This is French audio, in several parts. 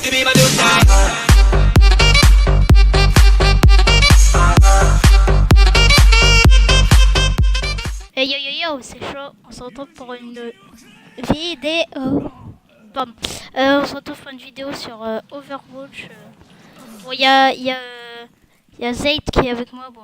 to be my new guy. Hey yo yo yo, c'est chaud, on se retrouve pour une vidéo. Pardon. On se retrouve pour une vidéo sur Overwatch. Bon, il y a Zayd qui est avec moi. Bon,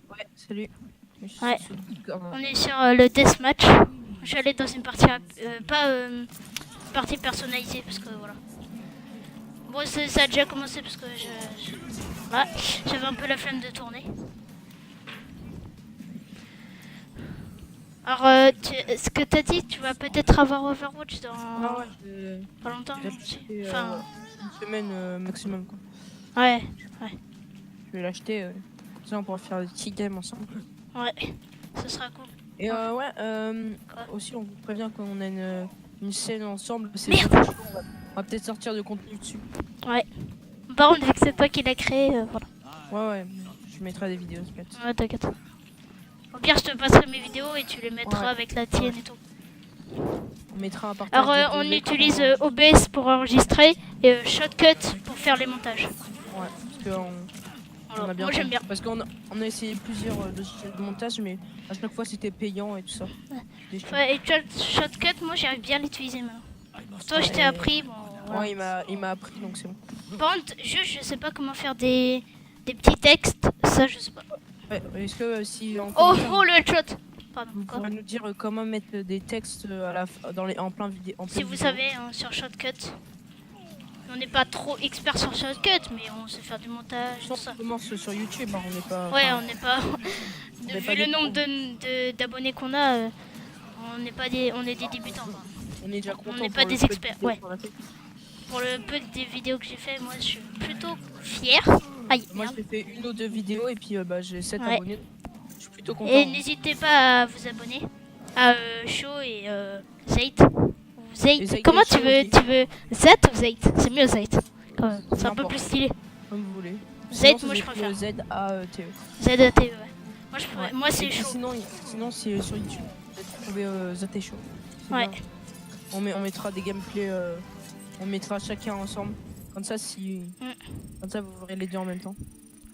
Ouais, salut. Ouais. On est sur le deathmatch. Je suis allé dans une partie, pas une partie personnalisée parce que voilà. Bon, ça a déjà commencé parce que voilà, j'avais un peu la flemme de tourner. Alors, ce que t'as dit, tu vas peut-être avoir Overwatch dans Ah ouais, pas longtemps. enfin, une semaine maximum quoi. Ouais. Je vais l'acheter, comme ça on pourra faire des petits games ensemble. Ouais, ce sera cool. Et aussi on vous prévient qu'on a une scène ensemble. C'est Merde. chaud, on va peut-être sortir de contenu dessus. Ouais. Par contre, vu que c'est toi qui l'as créé, voilà. Ouais, je mettrai des vidéos peut-être. Ouais, t'inquiète. Au pire, je te passerai mes vidéos et tu les mettras avec la tienne et tout. On mettra un partage. Alors, on utilise OBS pour enregistrer et Shotcut pour faire les montages. Ouais, parce que on a bien. Moi, j'aime bien. Parce qu'on a essayé plusieurs logiciels de montage, mais à chaque fois c'était payant et tout ça. Ouais, et tu vois, Shotcut, moi j'arrive bien à l'utiliser maintenant. Toi, je t'ai appris. Bon, voilà. Ouais, il m'a appris donc c'est bon. Par contre, je sais pas comment faire des petits textes. Ça, je sais pas. Ouais, est-ce que si Oh le headshot. Pardon. vous pourrez nous dire comment mettre des textes en plein vidéo. Si vous savez, sur Shotcut. On n'est pas trop expert sur Shotcut, mais on sait faire du montage. On commence sur YouTube, hein, on n'est pas. Ouais, on n'est pas. Vu le nombre d'abonnés qu'on a, on est des débutants. Quoi. On est déjà content. On n'est pas des experts. Ouais. Pour le peu des vidéos que j'ai fait, moi je suis plutôt fier. Aïe. Moi j'ai fait une ou deux vidéos et puis j'ai 7 abonnés. Je suis plutôt content. Et n'hésitez pas à vous abonner à Shaw et Zayd. Zayd. Comment tu veux Zat ou Zayd? C'est mieux Zayd. C'est un peu plus stylé. Comme vous voulez. Zayd, moi je préfère. Z-A-T-E. Z-A-T-E, ouais. Moi c'est chaud. Sinon c'est sur YouTube. Vous pouvez Zat Show. Ouais. On mettra des gameplays. On mettra chacun ensemble. Comme ça, comme ça, vous verrez les deux en même temps.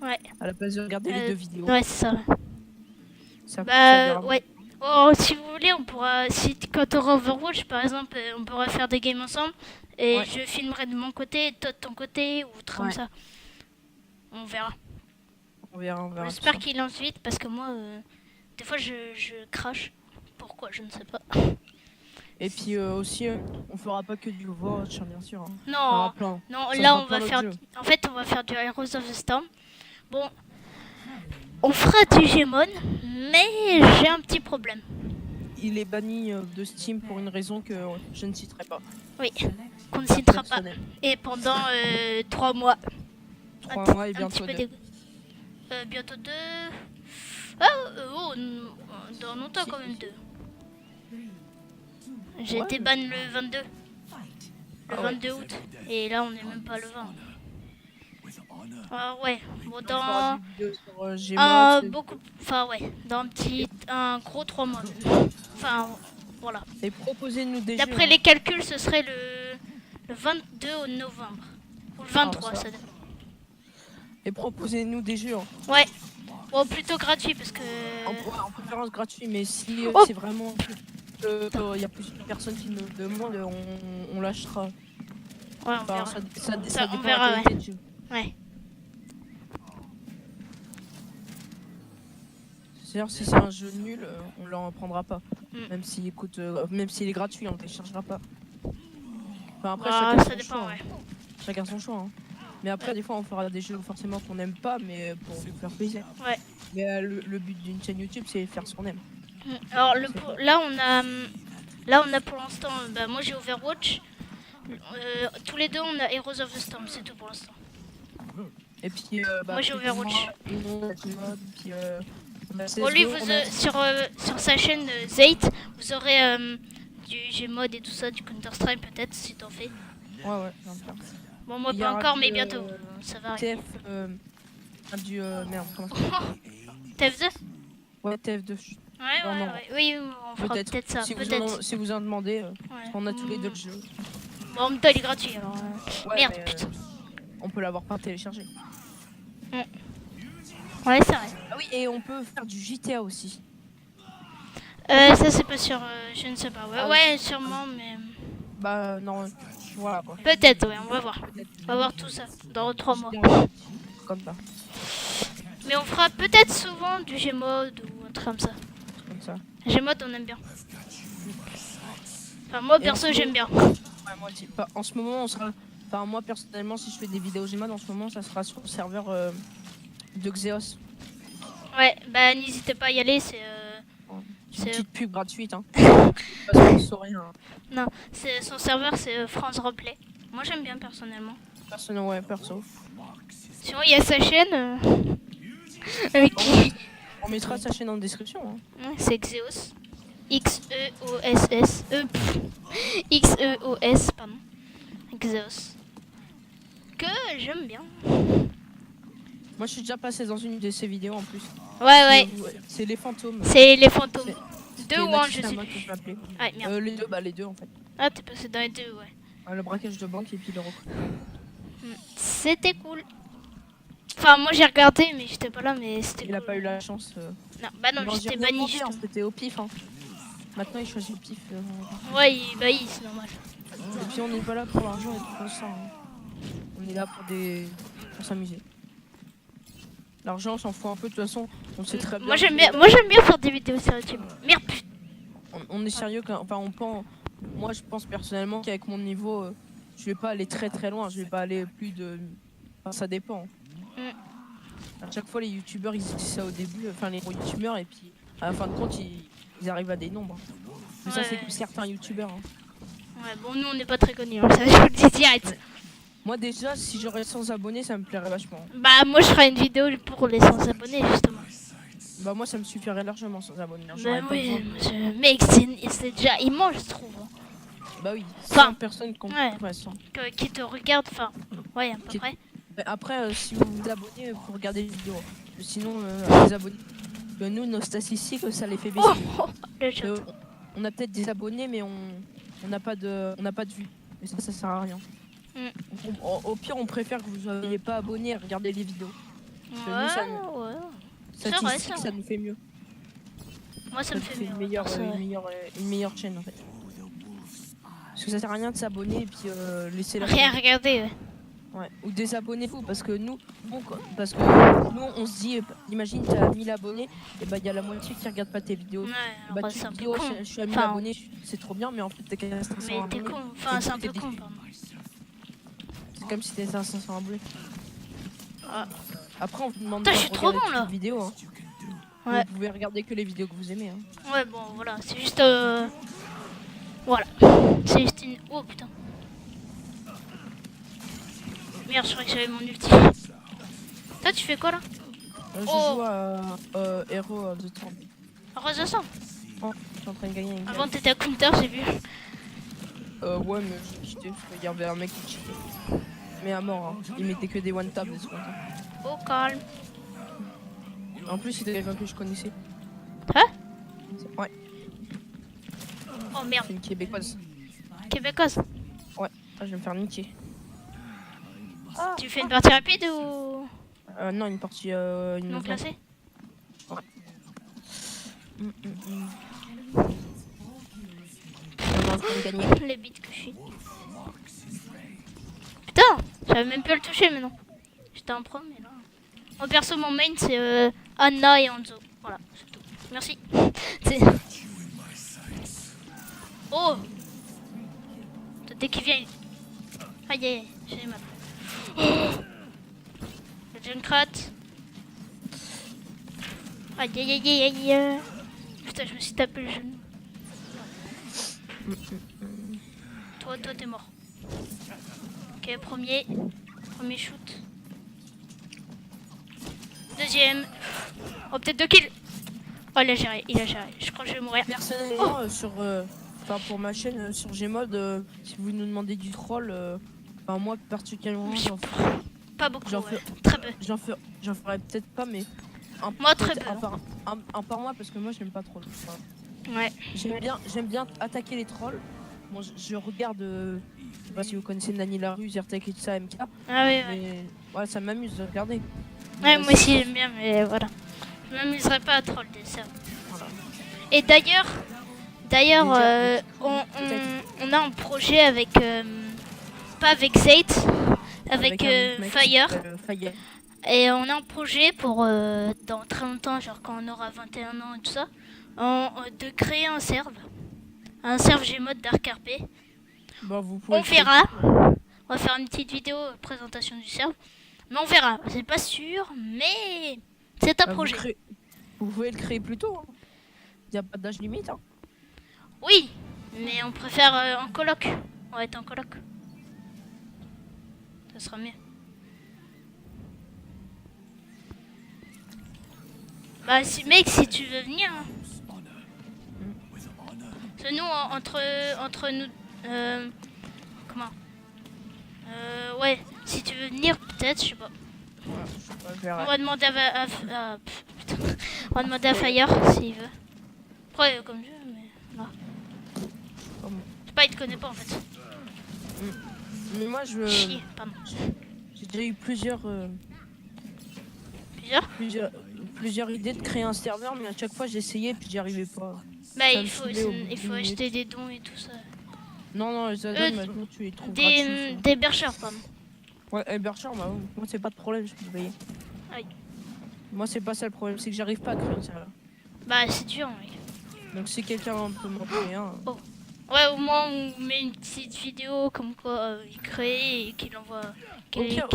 Ouais. À la place de regarder les deux vidéos. Ouais, c'est ça. Ouais. Oh, si vous voulez, on pourra. Quand tu auras Overwatch, par exemple, on pourra faire des games ensemble. Et je filmerai de mon côté, et toi de ton côté, ou comme ça. On verra. On verra. J'espère qu'il lance vite parce que moi, des fois, je crache. Pourquoi, je ne sais pas. Et puis aussi, on fera pas que du Overwatch, bien sûr. Hein. Non, là on va faire. En fait, on va faire du Heroes of the Storm. Bon, on fera du Gmon, mais j'ai un petit problème. Il est banni de Steam pour une raison que je ne citerai pas. Oui, qu'on ne citera pas. Et pendant 3 mois. 3 mois et bientôt 2. Bientôt 2. Ah, dans longtemps quand même 2. J'ai été ban le 22. Le 22 août. Et là, on n'est même pas le 20. Ouais. Bon, dans dans un gros 3 mois. Enfin, voilà. Et proposez-nous des jeux. D'après les calculs, ce serait le 22 novembre. Ou le 23, ça dépend. Et proposez-nous des jeux. Ouais. Bon, plutôt gratuit parce que. En préférence gratuit, mais si c'est vraiment. Il y a plusieurs personnes qui nous demandent, on lâchera. Ouais, on verra. Ça on verra, ouais. Du jeu. Ouais. C'est-à-dire si c'est un jeu nul, on l'en prendra pas. Même s'il est gratuit, on ne téléchargera pas. Enfin après, ça dépend, ouais. Chacun son choix. Hein. Mais après, des fois, on fera des jeux forcément qu'on n'aime pas, mais pour vous faire plaisir. Ouais. Mais le but d'une chaîne YouTube, c'est faire ce qu'on aime. Alors là on a pour l'instant, moi j'ai Overwatch, tous les deux on a Heroes of the Storm, c'est tout pour l'instant. Et puis moi j'ai Overwatch. Lui sur sa chaîne Zayd, vous aurez du Gmod et tout ça, du Counter Strike peut-être si t'en fais. Ouais. Bon moi pas encore mais bientôt, ça va arriver. Merde, comment ça TF2. Ouais, TF2. Ouais, oui, on fera peut-être ça. Si vous en demandez, on a tous les deux le jeu. Bon, en même temps, il est gratuit alors. Ouais, Merde, mais, putain. on peut l'avoir pas téléchargé. Ouais, c'est vrai. Ah oui, et on peut faire du GTA aussi. Ça, c'est pas sûr. Je ne sais pas. Ouais, Ah, ouais, sûrement, mais. Bah non, voilà quoi. Peut-être, ouais, on va voir. Peut-être. On va voir tout ça dans 3 mois. Comme ça, Mais on fera peut-être souvent du Gmod ou un truc comme ça. comme ça. Gmod, on aime bien. Enfin, moi, Et perso, en ce j'aime bien. Ouais, moi aussi. Bah, en ce moment, on sera. Enfin, moi personnellement, si je fais des vidéos Gmod, en ce moment, ça sera sur le serveur de Xeos. Ouais, bah, n'hésitez pas à y aller, c'est. Une C'est- petite pub gratuite, hein. Parce qu'on saurait rien. Non, son serveur, c'est France Replay. Moi, j'aime bien personnellement. Personnellement, ouais, perso. Sinon, il y a sa chaîne. Avec qui On mettra sa chaîne en description. Hein. Ouais, c'est Xeos. X-E-O-S-S. X-E-O-S, pardon. Xeos. Que j'aime bien. Moi, je suis déjà passé dans une de ses vidéos en plus. Ouais. C'est les fantômes. C'est les fantômes. C'est 2 ou 1, je sais Nakishima plus. que je l'appelais. Ouais, merde. Les deux en fait. Ah, t'es passé dans les deux, ouais. Le braquage de banque et puis le recrutement. C'était cool. Enfin, moi j'ai regardé, mais j'étais pas là, mais c'était Il cool. a pas eu la chance. Non, bah non, J'y j'étais ai banni. demandé, hein, justement. C'était au pif. Hein. Maintenant, il choisit le pif. Ouais, il banni, c'est normal. Et puis, on n'est pas là pour l'argent et tout ça. Hein. On est là pour s'amuser. L'argent, on s'en fout un peu. De toute façon, on sait très bien. Moi j'aime bien faire des vidéos sur YouTube. Merde, putain. On est sérieux quand. Enfin, on pense. Moi, je pense personnellement qu'avec mon niveau, je vais pas aller très très loin. Je vais pas aller plus de. Enfin, ça dépend. À chaque fois, les youtubeurs, ils disent ça au début. Enfin, les gros youtubeurs, et puis à la fin de compte, ils arrivent à des nombres. Mais ça, c'est Ouais. que certains youtubeurs. Hein. Ouais, bon, nous on n'est pas très connus, hein, ça je vous le dis direct. Moi, déjà, si j'aurais 100 abonnés, ça me plairait vachement. Bah, moi je ferai une vidéo pour les 100 abonnés, justement. Bah, moi, ça me suffirait largement 100 abonnés. Hein. Bah J'aurais pas oui, besoin. mec, c'est déjà immense, je trouve. Bah oui, 100 Enfin, personnes qui ont. ouais. Ouais, 100. Qui te regardent, enfin, ouais, à peu Qui- près. Mais après, si vous vous abonnez, pour regarder les vidéos. Sinon, à les abonnés, nous, nos statistiques, ça les fait baisser. Oh, le chat. On a peut-être des abonnés, mais on n'a pas de vues. Et ça sert à rien. Au pire, on préfère que vous soyez pas abonnés et regarder les vidéos. Ouais, nous, ça ouais. Statistiques, c'est ça vrai. nous fait mieux. Moi ça me fait mieux. Une meilleure chaîne en fait. Parce que ça sert à rien de s'abonner et puis laisser la Rien chaîne. regarder, ouais. Ouais. Ou désabonnez-vous parce que nous, on se dit, imagine t'as 1000 abonnés, et bah il y a la moitié qui regarde pas tes vidéos. Ouais, Bah alors, tu c'est te un dis peu oh con. je suis à 1000 Enfin, abonnés, c'est trop bien, mais en fait t'es qu'à 500 mais t'es abonnés. con, enfin c'est un peu con, pardon. C'est comme si t'étais à 500 abonnés. Ah. Après on vous demande Putain, pas je suis de trop regarder bon, toutes là. les vidéos. Hein. Ouais. Vous pouvez regarder que les vidéos que vous aimez. Hein. Ouais, bon, voilà, c'est juste. Voilà. C'est juste une. Oh putain. Merde, je croyais que j'avais mon ulti. Toi, tu fais quoi là? Je Oh. joue à Hero of the Storm. Rose de sang. Oh, je suis en train de gagner une Avant, t'étais à counter, j'ai vu. ouais, mais j'ai cheaté parce qu'il y avait un mec qui cheatait. Mais à mort, hein. Il mettait que des one tap de ce côté. Oh, calme. En plus, c'était quelqu'un que je connaissais. Hein? Ouais, Oh merde. c'est une québécoise. Québécoise. Ouais, je vais me faire niquer. Tu fais une partie rapide ou Non, une partie. Une non vraie. classée? On est en train de gagner. Les bits que je suis. Putain, j'avais même pas le toucher maintenant. J'étais en pro, mais là. Mon perso, mon main, c'est Anna et Hanzo. Voilà, c'est tout. Merci. C'est- Oh! Dès qu'il vient. Aïe aïe, j'ai mal. Oh! Le Junkrat. Aïe aïe aïe aïe aïe. Putain, je me suis tapé le genou. Toi, t'es mort. Ok, premier shoot. Deuxième. Oh, peut-être 2 kills. Oh, il a géré. Je crois que je vais mourir. Personnellement, enfin pour ma chaîne sur Gmod, si vous nous demandez du troll, enfin moi particulièrement, Pas beaucoup, j'en ouais. fais- Très peu. j'en ferais peut-être pas, mais Moi, très peut-être peu. un par mois parce que moi j'aime pas trop. Enfin, Ouais. j'aime bien attaquer les trolls, Moi, je regarde, je sais pas si vous connaissez Nani Larue, Zertek et tout ça, MK, Ah oui, ouais. mais ouais, ça m'amuse de regarder. Ouais, Mais moi aussi c'est- j'aime bien, mais voilà. Je m'amuserais pas à troll des serveurs. Voilà. Et d'ailleurs, Déjà, on a un projet avec, pas avec Zate, avec un mec qui Fire. s'appelle, Fire. Et on a un projet pour dans très longtemps, genre quand on aura 21 ans et tout ça, de créer un serve Gmod Dark RP. Bah, vous pouvez On le créer. verra. On va faire une petite vidéo présentation du serve. Mais on verra. C'est pas sûr, mais c'est un Bah, projet. Vous pouvez le créer plus tôt. Il n'y a pas d'âge limite. Hein. Oui, mais on préfère en coloc. On va être en coloc. Ça sera mieux. Bah mec, si tu veux venir. Hein. Parce que nous, entre nous... comment ouais, si tu veux venir, peut-être, je sais pas. Ouais, je sais pas, je verrai. On va demander putain. On va demander à Fire s'il veut. Après, comme je veux, mais là. Je sais pas, il te connaît pas en fait. Mais moi, Chier, pardon. j'ai déjà eu plusieurs idées de créer un serveur, mais à chaque fois j'essayais puis j'y arrivais pas. Bah, Ça il me faut, saoulait au bout il de faut 10 acheter des dons et tout ça. Non, les add-ons, maintenant tu les trouves gratuits. Des berchers, pardon. Ouais, Berkshire, bah, moi c'est pas de problème, je peux payer. Aïe. Moi c'est pas ça le problème, c'est que j'arrive pas à créer un serveur. Bah, c'est dur, mec. Donc si quelqu'un peut m'en créer un. Ouais, au moins on met une petite vidéo comme quoi il crée et qu'il envoie.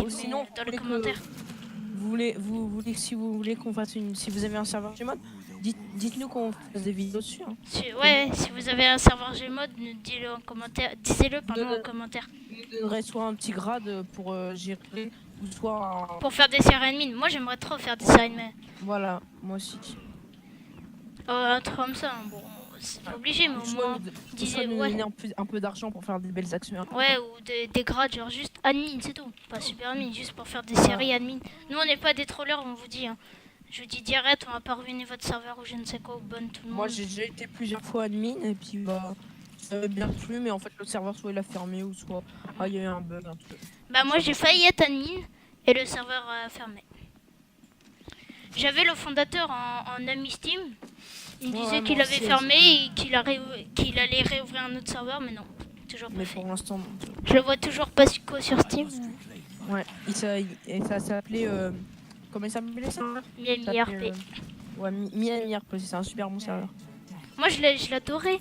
Sinon, Dans les commentaires. Vous voulez, si vous voulez qu'on fasse si vous avez un serveur Gmod, dites-nous qu'on fasse des vidéos dessus. Hein. Si vous avez un serveur Gmod, dites-le en commentaire. Disez-le en commentaire. Je donnerais soit un petit grade pour gérer, ou soit un... Pour faire des séries admin. Moi j'aimerais trop faire des séries admin. Voilà, moi aussi. Un truc comme ça, hein. Bon, c'est pas obligé, mais au moins. Donner un peu d'argent pour faire des belles actions. Ouais, ou des grades, genre juste admin, c'est tout. Pas super admin, juste pour faire des séries admin. Nous on n'est pas des trollers, on vous dit. Hein. Je vous dis direct, on va pas ruiner votre serveur ou je ne sais quoi, ou bonne tout le monde. Moi j'ai déjà été plusieurs fois admin et puis bah ça avait bien plu, mais en fait le serveur soit il a fermé ou soit il y a eu un bug. Un truc. Bah moi j'ai failli être admin et le serveur a fermé. J'avais le fondateur en ami Steam. Il me disait qu'il avait fermé et qu'il allait réouvrir un autre serveur, mais non, toujours pas fait. Pour l'instant, je le vois toujours pas sur Steam. Ouais, ça s'appelait comment il s'appelait ça? Miami RP. Ouais, Miami RP, c'est un super bon serveur. Moi je l'adorais.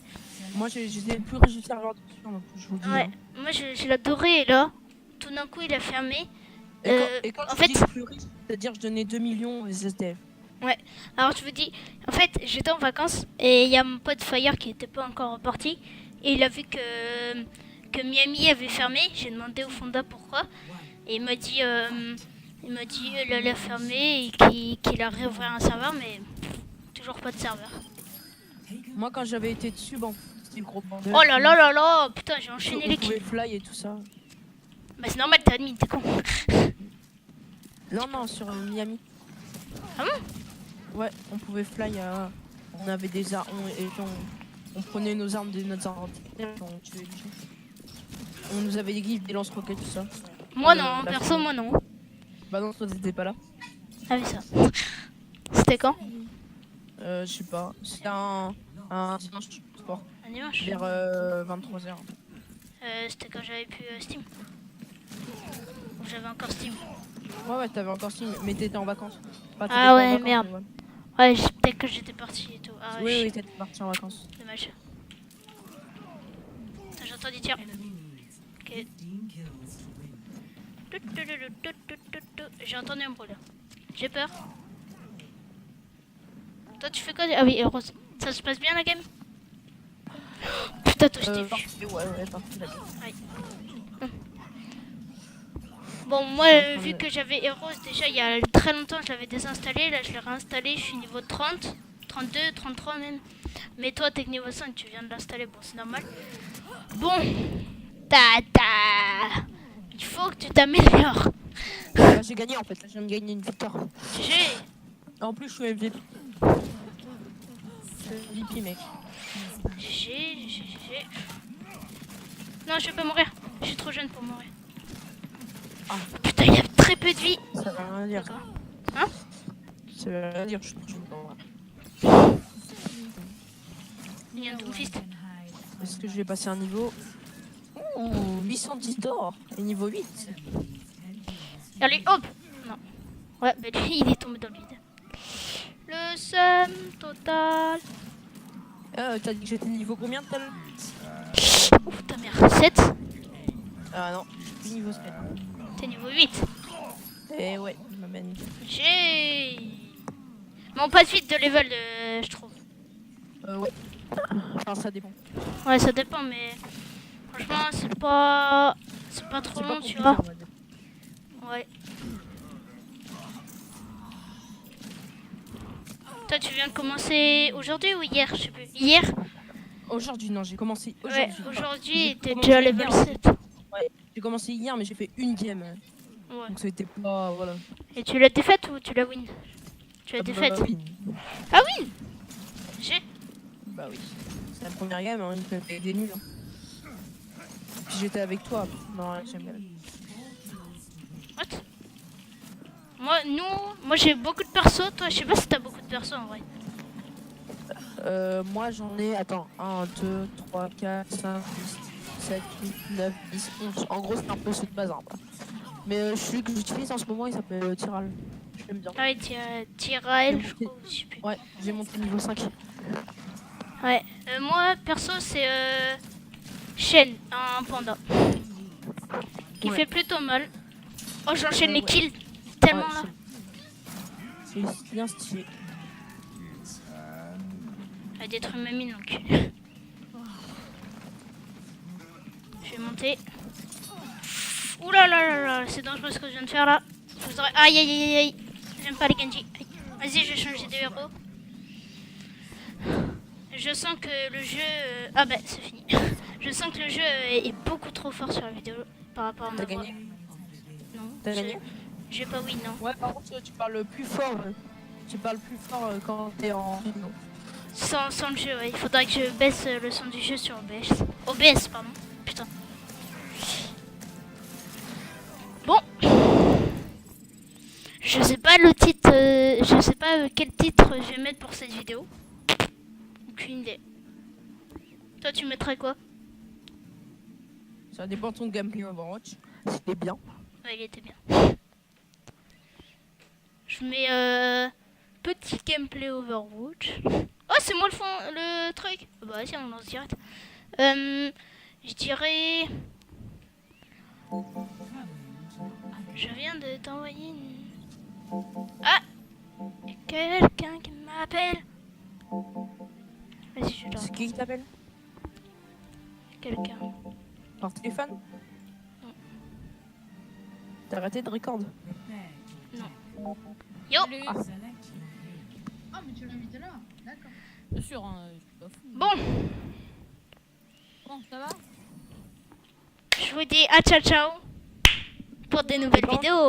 Moi j'étais le plus riche du serveur de donc je vous dis. Ouais, hein. moi je l'adorais et là, tout d'un coup il a fermé. Et quand en je dis le plus riche, c'est-à-dire je donnais 2 millions aux SDF. Ouais, alors je vous dis, en fait j'étais en vacances et il y a mon pote Fire qui était pas encore reparti et il a vu que Miami avait fermé. J'ai demandé au Fonda pourquoi et il m'a dit il allait fermer et qu'il a réouvert un serveur, mais toujours pas de serveur. Moi quand j'avais été dessus, bon, c'était le gros bordel. Oh là là là là, putain j'ai enchaîné les kills. Fly et tout ça. Bah c'est normal, t'es admin, t'es con. Non, sur Miami. Ah bon? Ouais, on pouvait fly, on avait des armes, on prenait nos armes de notre arme, on tuait les gens. On nous avait des gifs, des lance-roquettes, tout ça. Moi non, perso moi non. Bah non, toi t'étais pas là. Ah oui ça. C'était quand? Je sais pas, c'était un dimanche sport. Un dimanche? Vers 23h. C'était quand j'avais plus Steam. Ou j'avais encore Steam. Ouais, t'avais encore Steam, mais t'étais en vacances. Ah ouais, vacances, merde. Ouais, peut-être que j'étais parti et tout. Ah, oui, t'étais parti en vacances. Dommage. J'entends des tirs. Ok. J'ai entendu un bruit là. J'ai peur. Toi tu fais quoi? Ah oui, Rose. Ça se passe bien la game? Putain, toi je t'ai vu. Ouais, parfait la game. Ouais. Bon, moi, vu que j'avais Heroes déjà il y a très longtemps, je l'avais désinstallé. Là, je l'ai réinstallé. Je suis niveau 30, 32, 33 même. Mais toi, t'es niveau 5, tu viens de l'installer. Bon, c'est normal. Bon, il faut que tu t'améliores. J'ai gagné en fait. Là, je viens de gagner une victoire. En plus, je suis MVP. Je suis MVP, mec. GG. Non, je vais pas mourir. Je suis trop jeune pour mourir. Ah. Putain, il y a très peu de vie. Ça veut rien dire. D'accord. Hein? Ça veut rien dire, je suis trop chaud pour moi. Il y a un Doomfist. Est-ce que je vais passer un niveau? Ouh, 810 d'or. Et niveau 8. Allez, hop. Non. Ouais, bah lui, il est tombé dans le vide. Le seum total. T'as dit que j'étais niveau combien tout à l'heure? Ouf, ta mère. 7. Ah non, je suis niveau 7. T'es niveau 8. Et ouais, il m'amène. J'ai... Mais on passe vite de level, je trouve. Ouais. Enfin, ça dépend. Ouais, ça dépend, mais... Franchement, c'est pas trop long, tu vois. on va dire. Ouais. Toi, tu viens de commencer aujourd'hui ou hier? Je sais plus. Hier? Aujourd'hui, non, j'ai commencé Ouais, aujourd'hui. aujourd'hui, J'ai t'es commencé déjà level hier. 7. Ouais, j'ai commencé hier, mais j'ai fait une game. Ouais. Donc c'était pas. Voilà. Et tu l'as défaite ou tu l'as win? Tu l'as Ah bah, défaite. oui. Ah win. J'ai. Bah oui. C'est la première game, hein, il fait des nuls. Hein. Puis j'étais avec toi. Non, j'aime bien. What? Moi j'ai beaucoup de persos, toi je sais pas si t'as beaucoup de persos en vrai. Moi j'en ai. Attends. 1, 2, 3, 4, 5, 6, 7, 8, 9, 10, 11. En gros, c'est un peu ceux de base. Hein, mais celui que j'utilise en ce moment, il s'appelle Tyral. Je l'aime bien. Ah ouais, Tyrael, je crois, je sais plus. Ouais, j'ai monté niveau 5. Ouais, moi perso c'est Shen, un panda. Qui Ouais. fait plutôt mal. Oh, j'enchaîne les Ouais. kills. Tellement là. C'est bien stylé. Elle a détruit ma mine donc. Je vais monter. Ouh là là là là, c'est dangereux ce que je viens de faire là. Je vous aurais... Aïe aïe aïe aïe. J'aime pas les Genji. Aïe. Vas-y, je vais changer de héros. Je sens que le jeu... Ah bah c'est fini. Je sens que le jeu est beaucoup trop fort sur la vidéo par rapport à ma T'as voix. gagné? Non. T'as gagné? J'ai pas win, non. Ouais, par contre, tu parles plus fort. Tu parles plus fort quand t'es en vidéo. Sans le jeu, ouais. Il faudrait que je baisse le son du jeu sur OBS. OBS, pardon. Putain. Bon. Je sais pas le titre, je sais pas quel titre je vais mettre pour cette vidéo. Aucune idée. Toi, tu mettrais quoi? Ça dépend de ton gameplay Overwatch. C'était bien. Ouais, il était bien. Je mets petit gameplay Overwatch. Oh, c'est moi le truc. Bah vas-y, on lance direct. Je dirais... Je viens de t'envoyer une... Ah! Y a quelqu'un qui m'appelle. Vas-y, je C'est qui t'appelle? quelqu'un. Par téléphone? Non. T'as arrêté de record? Yo! Ah, mais tu l'invites là? D'accord. Bien sûr, hein, je suis pas fou. Bon, Bon, ça va? je vous dis à ciao ciao pour des nouvelles vidéos.